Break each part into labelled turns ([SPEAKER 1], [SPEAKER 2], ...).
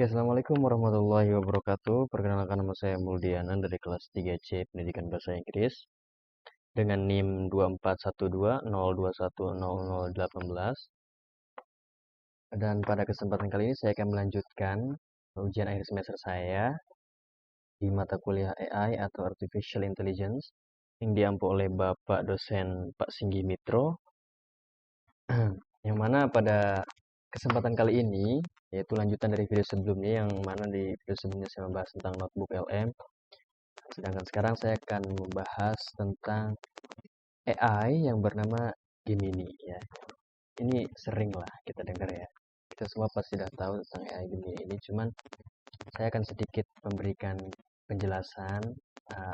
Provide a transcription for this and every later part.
[SPEAKER 1] Ya, Assalamualaikum warahmatullahi wabarakatuh. Perkenalkan nama saya Muldiana dari kelas 3C Pendidikan Bahasa Inggris dengan NIM 241202100018. Dan pada kesempatan kali ini saya akan melanjutkan ujian akhir semester saya di mata kuliah AI atau Artificial Intelligence yang diampu oleh Bapak dosen Pak Singgi Mitro. Yang mana pada kesempatan kali ini, yaitu lanjutan dari video sebelumnya, yang mana di video sebelumnya saya membahas tentang notebook LM. Sedangkan sekarang saya akan membahas tentang AI yang bernama Gemini ya. Ini sering lah kita dengar ya. Kita semua pasti sudah tahu tentang AI Gemini ini, cuman saya akan sedikit memberikan penjelasan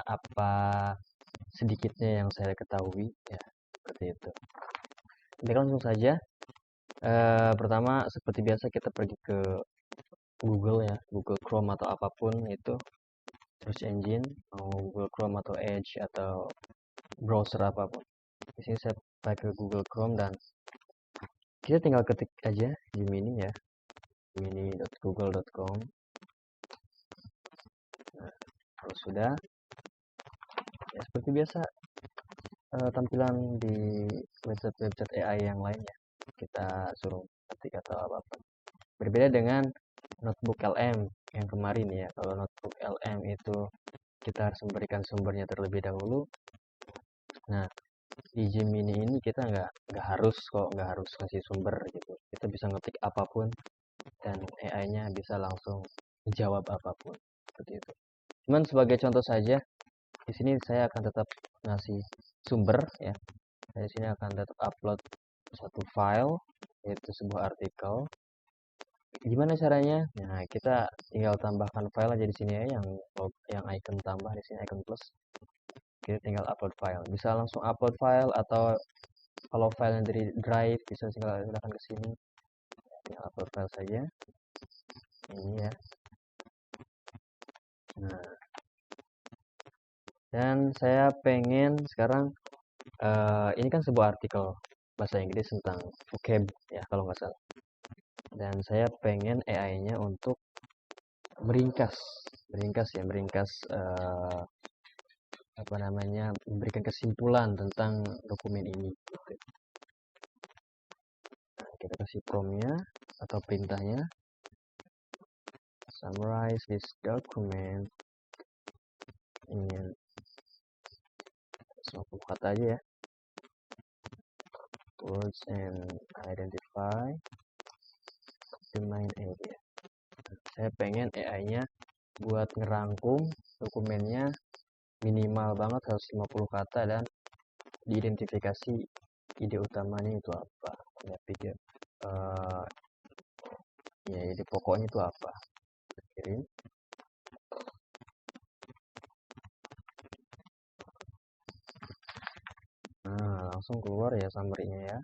[SPEAKER 1] apa sedikitnya yang saya ketahui ya, seperti itu. Jadi langsung saja. Pertama seperti biasa kita pergi ke Google ya, Google Chrome atau apapun itu search engine, mau Google Chrome atau Edge atau browser apapun. Di sini saya pakai Google Chrome dan kita tinggal ketik aja Gemini ya, gemini.google.com. Nah, kalau sudah, ya seperti biasa tampilan di website-website AI yang lainnya kita suruh ketik atau apapun. Berbeda dengan notebook LM yang kemarin ya. Kalau notebook LM itu kita harus memberikan sumbernya terlebih dahulu. Nah, di Gemini ini kita nggak harus kok, nggak harus ngasih sumber gitu. Kita bisa ngetik apapun dan AI-nya bisa langsung menjawab apapun seperti itu. Cuman sebagai contoh saja, di sini saya akan tetap ngasih sumber ya. Saya di sini akan tetap upload satu file, yaitu sebuah artikel. Gimana caranya? Nah, kita tinggal tambahkan file aja di sini ya, yang icon tambah di sini, icon plus. Kita tinggal upload file. Bisa langsung upload file, atau kalau filenya dari drive bisa silakan ke sini. Tinggal upload file saja. Ini ya. Nah, dan saya pengen sekarang ini kan sebuah artikel bahasa Inggris tentang vocab ya kalau nggak salah. Dan saya pengen AI-nya untuk meringkas apa namanya, memberikan kesimpulan tentang dokumen ini gitu. Nah, kita kasih prompt-nya atau perintahnya, summarize this document in 50 kata aja ya, words, and identify the main area. Saya pengen AI-nya buat ngerangkum dokumennya minimal banget 150 kata dan diidentifikasi ide utamanya itu apa ya, pikir ya ide pokoknya itu apa. Kirim. Nah, langsung keluar ya summary-nya ya,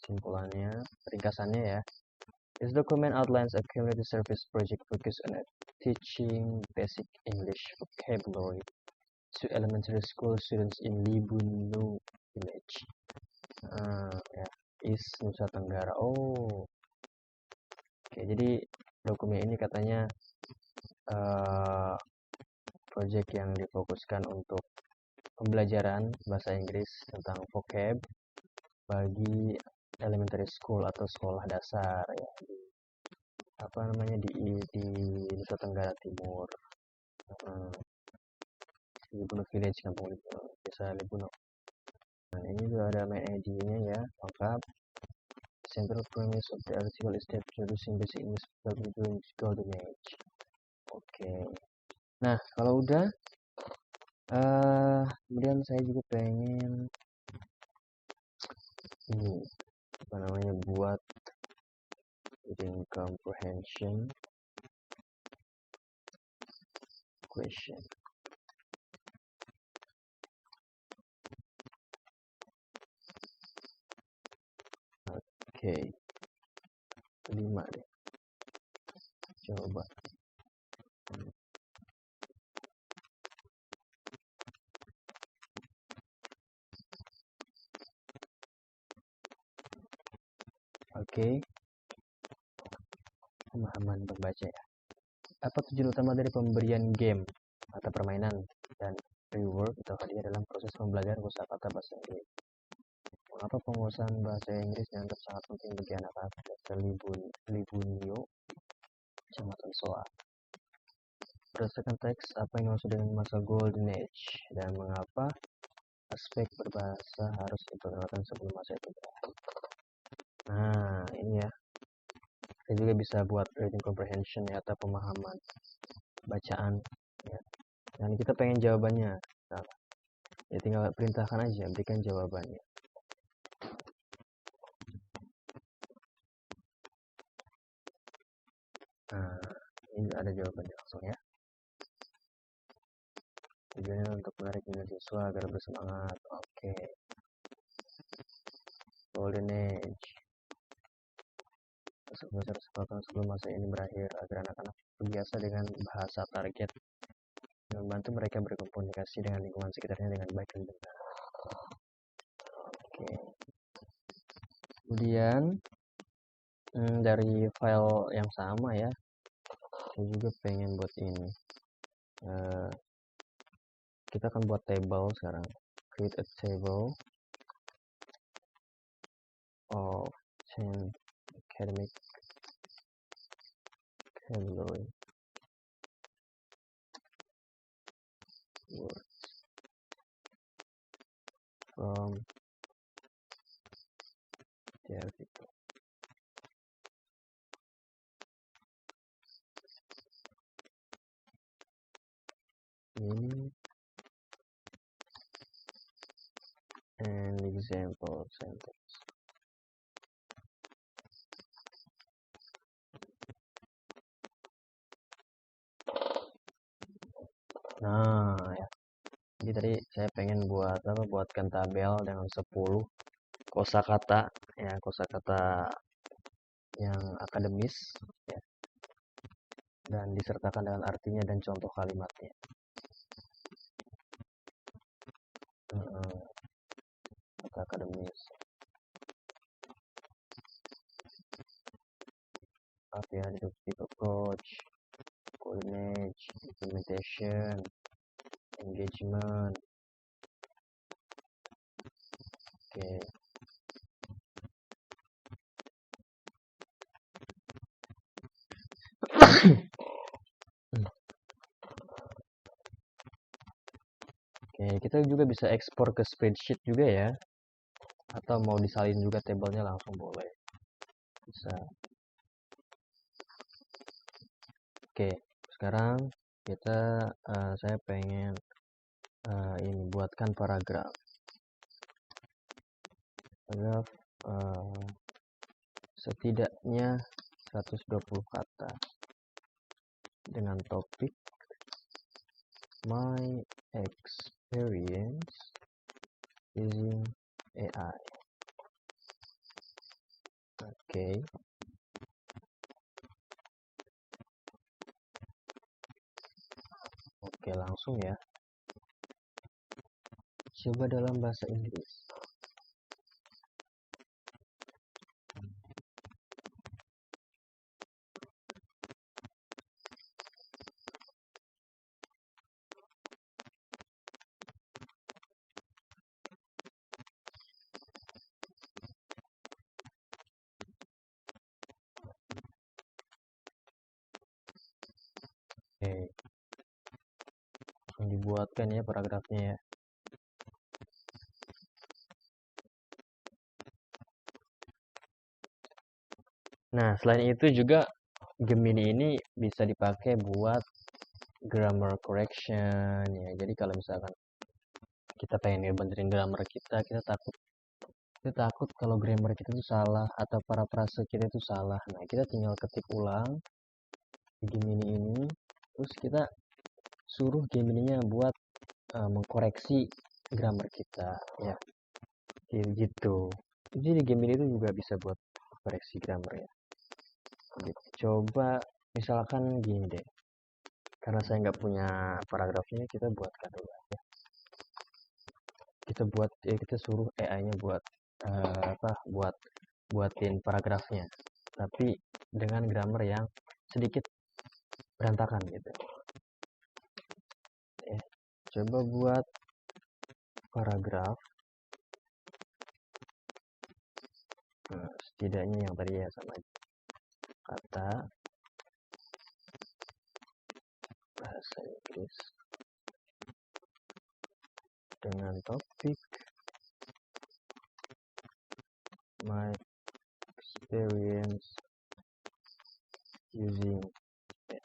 [SPEAKER 1] simpulannya, ringkasannya ya. This document outlines a community service project focused on teaching basic English vocabulary to elementary school students in Libunu Village. Ya, East Nusa Tenggara. Oh, oke. Jadi dokumen ini katanya project yang difokuskan untuk pembelajaran bahasa Inggris tentang vocab bagi elementary school atau sekolah dasar ya, apa namanya, di Nusa Tenggara Timur. Libunu Village, kampung desa Libunu. Nah, ini juga ada main ID-nya ya, lengkap. Central premise of the article is that introducing basic English vocabulary during golden age. Oke. Nah, kalau udah, kemudian saya juga pengen ini apa namanya, buat reading comprehension question. Oke, 5 deh. Coba. Oke. pemahaman membaca ya. Apa tujuan utama dari pemberian game atau permainan dan reward atau hadiah dalam proses pembelajaran kosakata bahasa Inggris? Mengapa penguasaan bahasa Inggris dianggap sangat penting bagi anak-anak desa Libunio, Kecamatan Soa? Berdasarkan teks, apa yang dimaksud dengan masa Golden Age dan mengapa aspek berbahasa harus diperkenalkan sebelum masa itu berakhir? Nah, ini ya. Kita juga bisa buat reading comprehension ya, atau pemahaman bacaan ya. Dan kita pengen jawabannya. Nah, ya tinggal perintahkan aja, berikan jawabannya. Nah, ini ada jawabannya langsung ya. Tujuannya untuk menarik minat siswa agar bersemangat. Oke. Golden Age. Besar kesempatan sebelum masa ini berakhir agar anak-anak terbiasa dengan bahasa target dan membantu mereka berkomunikasi dengan lingkungan sekitarnya dengan baik dan benar. Oke. Kemudian dari file yang sama ya, saya juga pengen buat ini. Kita akan buat table sekarang. Create a table of 10 academic vocabulary words from the article. Ini and example sentence. Nah, ya. Jadi tadi saya pengen buatkan tabel dengan 10 kosakata ya, kosakata yang akademis ya. Dan disertakan dengan artinya dan contoh kalimatnya. Kata akademis. Apa ya, deductive approach, coordinate, implementation, engagement. Oke. Oke, kita juga bisa ekspor ke spreadsheet juga ya. Atau mau disalin juga tabelnya langsung boleh. Bisa. Oke, sekarang saya pengen ini buatkan paragraf. Paragraf setidaknya 120 kata dengan topik my experience using AI. Oke. Oke, langsung ya. Coba dalam bahasa Inggris. Oke. Langsung dibuatkan ya paragrafnya ya. Nah, selain itu juga Gemini ini bisa dipakai buat grammar correction ya. Jadi kalau misalkan kita pengen ngebenerin grammar kita takut kalau grammar kita itu salah atau parafrase kita itu salah. Nah, kita tinggal ketik ulang di Gemini ini, terus kita suruh Gemini-nya buat mengkoreksi grammar kita ya. Gitu. Jadi Gemini itu juga bisa buat koreksi grammar ya. Gitu. Coba misalkan gini deh. Karena saya nggak punya paragrafnya, kita buatkan dulu ya. Kita suruh AI-nya buatin paragrafnya, tapi dengan grammar yang sedikit berantakan gitu. Coba buat paragraf. Nah, setidaknya yang tadi ya sama kata bahasa Inggris dengan topik my experience using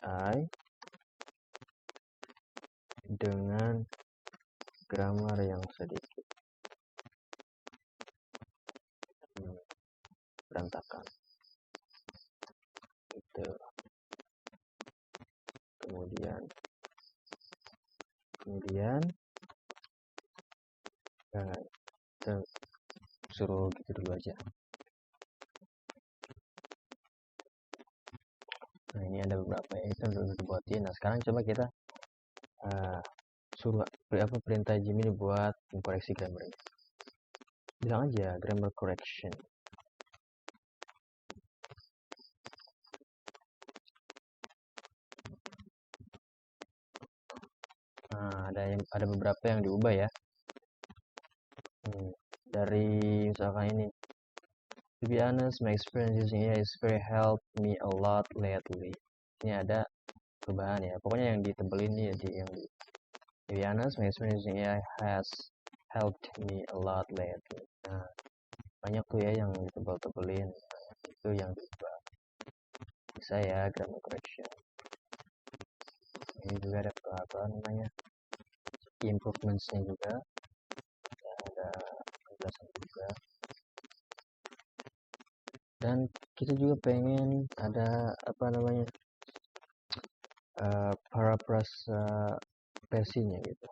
[SPEAKER 1] AI dengan grammar yang sedikit berantakan gitu. Kemudian kita suruh gitu dulu aja. Nah, ini ada beberapa ya, kita udah dibuatin. Nah, sekarang coba kita suruh perintah Gemini buat mengkoreksi grammarnya. Bilang aja grammar correction. Nah, ada beberapa yang diubah ya. Dari misalkan ini, to be honest, my experience using AI is very helped me a lot lately. Ini ada perubahan ya. Pokoknya yang ditebelin nih, yang di to be honest, my experience using AI has helped me a lot lately. Nah, banyak tuh ya yang ditebel-tebelin. Itu yang diubah. Bisa ya, grammar correction. Ini juga ada apa namanya, improvementsnya juga. Ada penjelasan juga. Dan kita juga pengen ada apa namanya, paraphrase versinya gitu.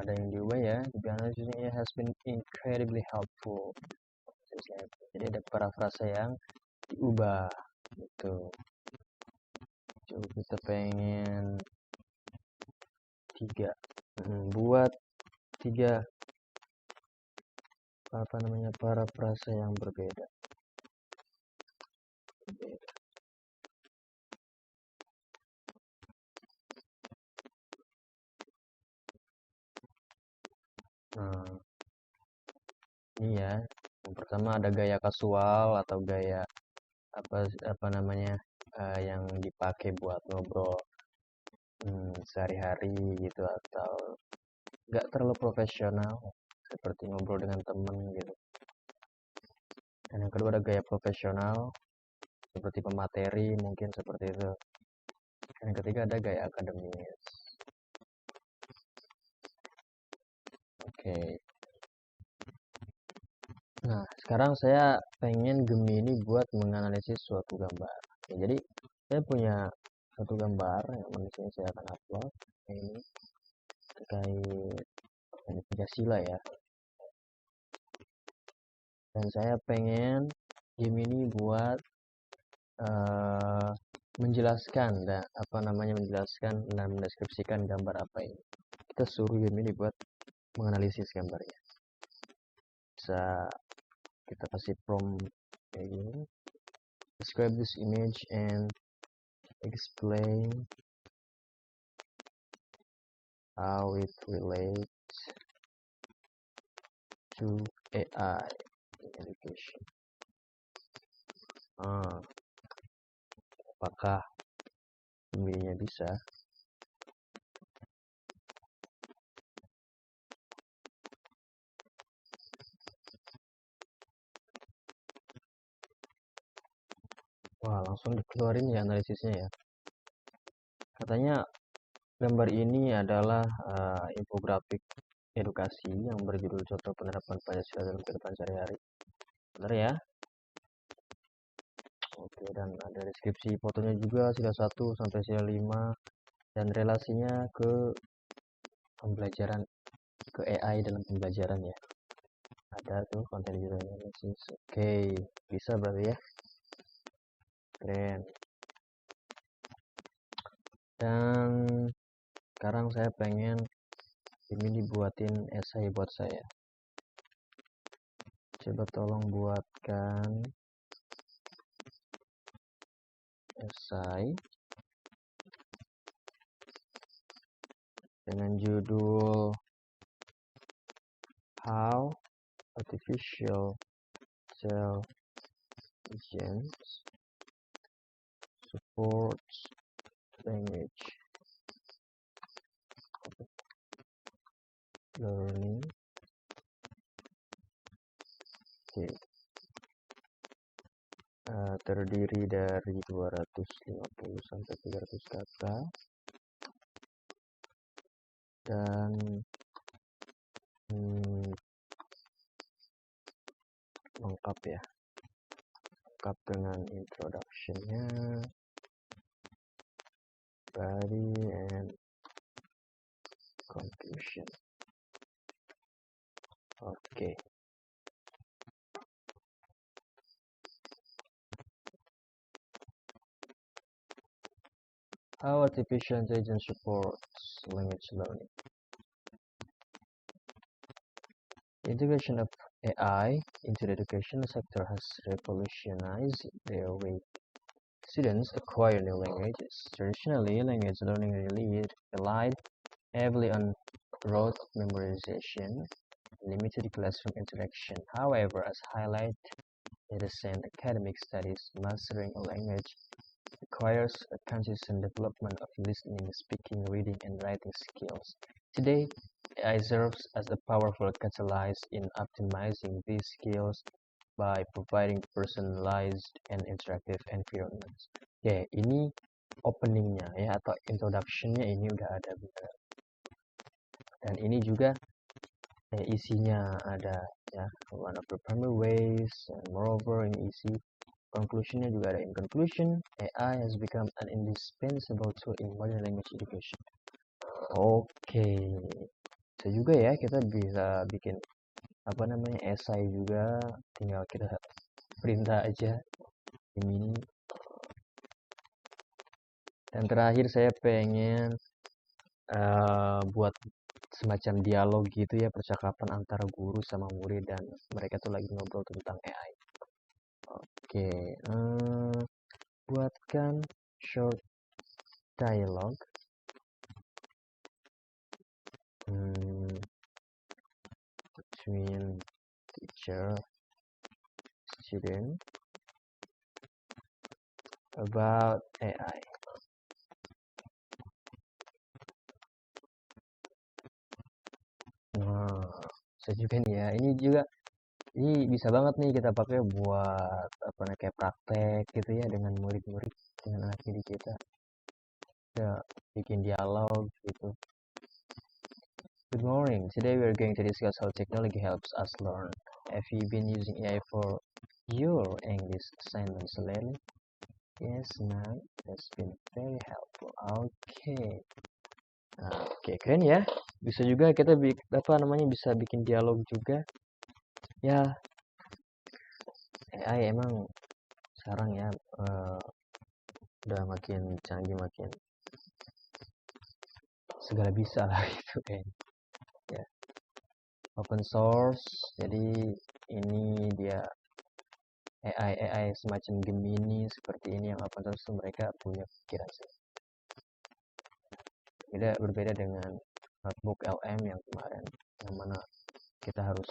[SPEAKER 1] Ada yang diubah ya. To be honest, using AI has been incredibly helpful. Jadi ada parafrase yang diubah gitu. Coba kita pengen buat tiga apa namanya, parafrase yang berbeda. Nah, ini ya. Yang pertama ada gaya kasual atau gaya apa namanya, yang dipakai buat ngobrol sehari-hari gitu, atau nggak terlalu profesional seperti ngobrol dengan temen gitu. Dan yang kedua ada gaya profesional seperti pemateri, mungkin seperti itu. Dan yang ketiga ada gaya akademis. Oke. Nah, sekarang saya pengen Gemini buat menganalisis suatu gambar. Ya, jadi saya punya satu gambar yang mana saya akan upload ini terkait Pancasila ya. Dan saya pengen Gemini buat menjelaskan dan menjelaskan dan mendeskripsikan gambar apa ini. Kita suruh Gemini buat menganalisis gambarnya. Bisa kita kasih prompt kayak gini. Describe this image and explain how it relates to AI in education. Apakah Gemini-nya bisa? Wah, langsung dikeluarin ya analisisnya ya. Katanya gambar ini adalah infografik edukasi yang berjudul contoh penerapan Pancasila dalam kehidupan sehari-hari. Benar ya? Oke, dan ada deskripsi fotonya juga, sila 1 sampai sila 5, dan relasinya ke pembelajaran, ke AI dalam pembelajaran ya. Ada tuh content user analysis. Oke, bisa berarti ya. Keren. Dan sekarang saya pengen ini dibuatin esai buat saya. Coba tolong buatkan esai dengan judul How Artificial Intelligence Supports Language Learning. Oke. Terdiri dari 250 sampai 300 kata dan lengkap ya, lengkap dengan introduction-nya, body and conclusion. Oke. How artificial intelligence supports language learning. The integration of AI into the education sector has revolutionized the way students acquire new languages. Traditionally, language learning relied heavily on rote memorization, limited classroom interaction. However, as highlighted in recent academic studies, mastering a language requires a consistent development of listening, speaking, reading, and writing skills. Today, AI serves as a powerful catalyst in optimizing these skills by providing personalized and interactive environments. Oke, ini openingnya ya atau introductionnya ini udah ada benar. Dan ini juga isinya ada ya, one of the primary ways, and moreover ini isi conclusionnya juga ada. In conclusion, AI has become an indispensable tool in modern language education. Oke, bisa juga ya kita bisa bikin apa namanya esai juga, tinggal kita perintah aja ini. Dan terakhir saya pengen buat semacam dialog gitu ya, percakapan antara guru sama murid dan mereka tuh lagi ngobrol tentang AI. Oke, buatkan short dialogue between teacher student about AI. Nah, bisa juga nih ya. Ini bisa banget nih kita pakai buat apa namanya kayak praktek gitu ya dengan murid-murid, dengan anak didik kita. Ya, bikin dialog gitu. Good morning. Today we are going to discuss how technology helps us learn. Have you been using AI for your English assignments lately? Yes, ma'am. That's been very helpful. Okay. Nah, oke, keren ya. Bisa juga kita bisa bikin dialog juga. Ya, AI emang sekarang ya udah makin canggih, makin segala bisa lah gitu kayaknya. Ya. Open source, jadi ini dia AI semacam Gemini seperti ini yang open source, mereka punya pikiran sendiri. Berbeda dengan notebook LM yang kemarin, yang mana kita harus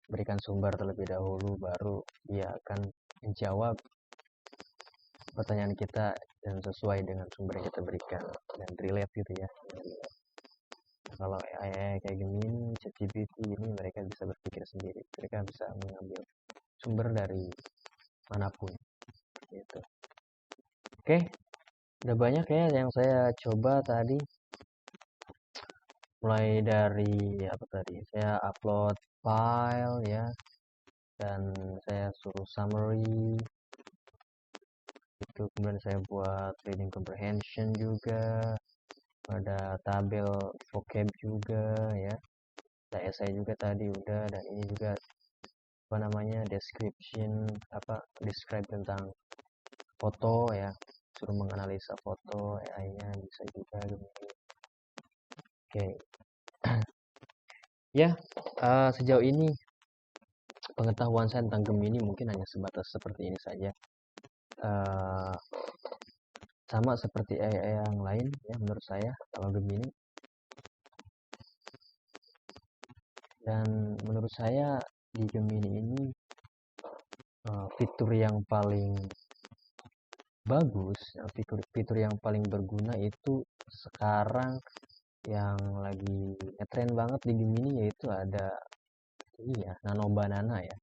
[SPEAKER 1] berikan sumber terlebih dahulu, baru dia akan menjawab pertanyaan kita dan sesuai dengan sumber yang kita berikan dan relate gitu ya. Kalau AI kayak gini, ChatGPT ini mereka bisa berpikir sendiri, mereka bisa mengambil sumber dari manapun gitu. Oke, udah banyak ya yang saya coba tadi, mulai dari apa tadi, saya upload file ya, dan saya suruh summary itu, kemudian saya buat reading comprehension juga, ada tabel vocab juga ya, Nah, essay juga tadi udah, dan ini juga apa namanya, describe tentang foto ya, suruh menganalisa foto, AI-nya bisa juga Gemini. Oke. Ya, sejauh ini pengetahuan saya tentang Gemini mungkin hanya sebatas seperti ini saja. Eh, Sama seperti AI yang lain ya menurut saya kalau Gemini. Dan menurut saya di Gemini ini fitur yang paling bagus, fitur yang paling berguna itu sekarang yang lagi ngetren banget di Gemini, yaitu ada ini ya, Nano Banana ya.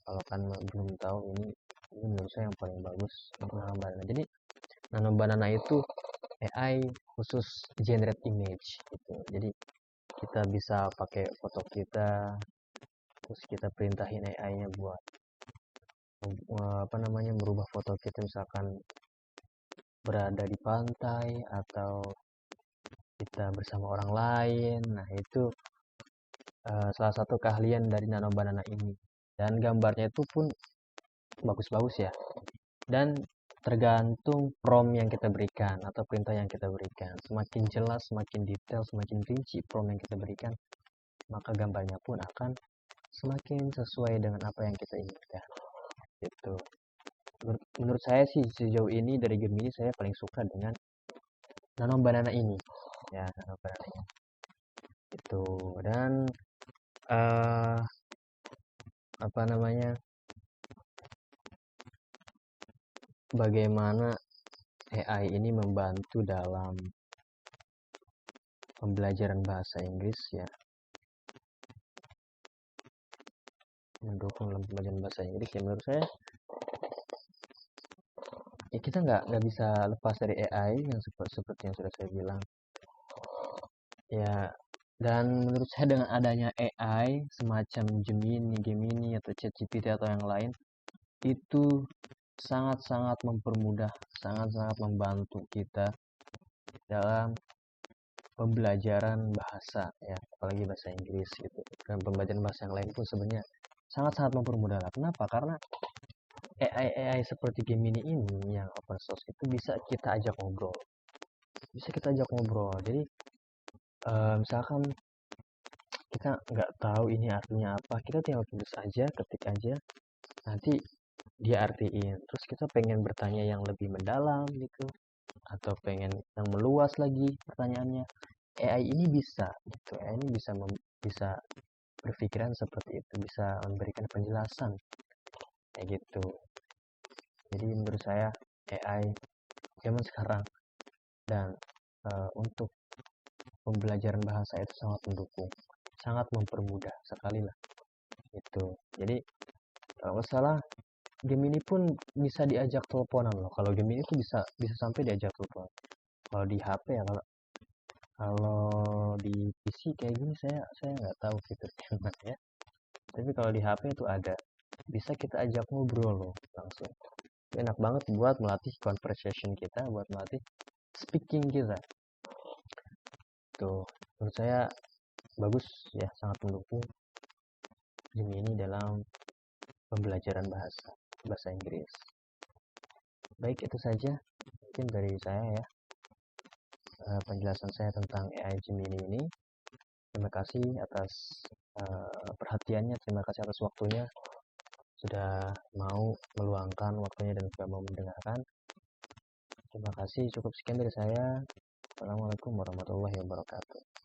[SPEAKER 1] Kalau kan belum tahu, ini menurut saya yang paling bagus untuk Nano Banana. Jadi Nano Banana itu AI khusus generate image gitu. Jadi kita bisa pakai foto kita, terus kita perintahin AI-nya buat apa namanya, merubah foto kita, misalkan berada di pantai atau kita bersama orang lain. Nah, itu salah satu keahlian dari Nano Banana ini. Dan gambarnya itu pun bagus-bagus ya. Dan tergantung prompt yang kita berikan atau perintah yang kita berikan. Semakin jelas, semakin detail, semakin rinci prompt yang kita berikan, maka gambarnya pun akan semakin sesuai dengan apa yang kita inginkan. Gitu. Menurut saya sih sejauh ini dari Gemini saya paling suka dengan Nano Banana ini. Ya, Nano Banana ini. Itu. Dan uh, apa namanya, bagaimana AI ini membantu dalam pembelajaran bahasa Inggris ya, mendukung dalam pembelajaran bahasa Inggris ya. Menurut saya ya, kita nggak bisa lepas dari AI yang seperti yang sudah saya bilang ya. Dan menurut saya dengan adanya AI semacam Gemini atau ChatGPT atau yang lain, itu sangat-sangat mempermudah, sangat-sangat membantu kita dalam pembelajaran bahasa ya, apalagi bahasa Inggris gitu. Dan pembelajaran bahasa yang lain pun sebenarnya sangat-sangat mempermudah. Kenapa? Karena AI seperti Gemini ini yang open source itu bisa kita ajak ngobrol. Bisa kita ajak ngobrol. Jadi misalkan kita nggak tahu ini artinya apa, kita tinggal tulis aja, ketik aja, nanti dia artiin. Terus kita pengen bertanya yang lebih mendalam gitu, atau pengen yang meluas lagi pertanyaannya, AI ini bisa gitu. AI ini bisa berpikiran seperti itu, bisa memberikan penjelasan kayak gitu. Jadi menurut saya AI zaman sekarang dan untuk pembelajaran bahasa itu sangat mendukung, sangat mempermudah sekali lah itu. Jadi kalau salah Gemini pun bisa diajak teleponan loh. Kalau Gemini itu bisa bisa sampai diajak telepon. Kalau di HP ya, kalau di PC kayak gini saya nggak tahu fiturnya mana ya. Tapi kalau di HP itu ada, bisa kita ajak ngobrol loh langsung. Itu enak banget buat melatih conversation kita, buat melatih speaking kita. Tuh, menurut saya bagus ya, sangat mendukung Gemini dalam pembelajaran bahasa Inggris. Baik, itu saja mungkin dari saya ya, penjelasan saya tentang AI Gemini ini. Terima kasih atas perhatiannya, terima kasih atas waktunya, sudah mau meluangkan waktunya dan sudah mau mendengarkan. Terima kasih, cukup sekian dari saya. Assalamualaikum warahmatullahi wabarakatuh.